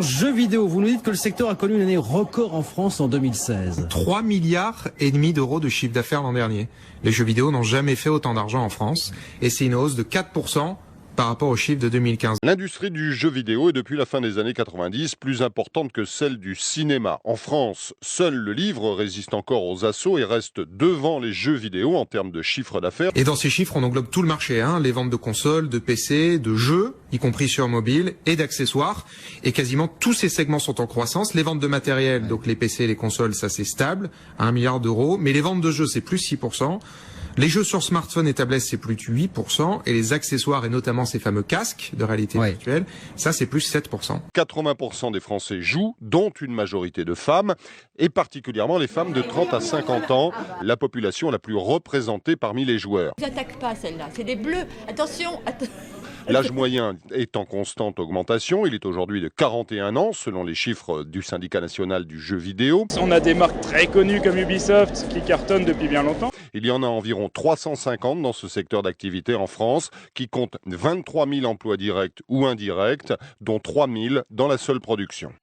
Jeux vidéo, vous nous dites que le secteur a connu une année record en France en 2016. 3,5 milliards d'euros de chiffre d'affaires l'an dernier. Les jeux vidéo n'ont jamais fait autant d'argent en France et c'est une hausse de 4% par rapport au chiffre de 2015. L'industrie du jeu vidéo est depuis la fin des années 90 plus importante que celle du cinéma. En France, seul le livre résiste encore aux assauts et reste devant les jeux vidéo en termes de chiffre d'affaires. Et dans ces chiffres, on englobe tout le marché, les ventes de consoles, de PC, de jeux, y compris sur mobile, et d'accessoires. Et quasiment tous ces segments sont en croissance. Les ventes de matériel, donc les PC, les consoles, ça c'est stable, à 1 milliard d'euros. Mais les ventes de jeux, c'est plus 6%. Les jeux sur smartphone et tablette, c'est plus de 8%. Et les accessoires, et notamment ces fameux casques de réalité virtuelle, ça, c'est plus 7%. 80% des Français jouent, dont une majorité de femmes, et particulièrement les femmes de 30 à 50 ans, la population la plus représentée parmi les joueurs. Ils n'attaquent pas celle-là, c'est des bleus. Attention. L'âge moyen est en constante augmentation. Il est aujourd'hui de 41 ans, selon les chiffres du syndicat national du jeu vidéo. On a des marques très connues comme Ubisoft qui cartonnent depuis bien longtemps. Il y en a environ 350 dans ce secteur d'activité en France, qui compte 23 000 emplois directs ou indirects, dont 3 000 dans la seule production.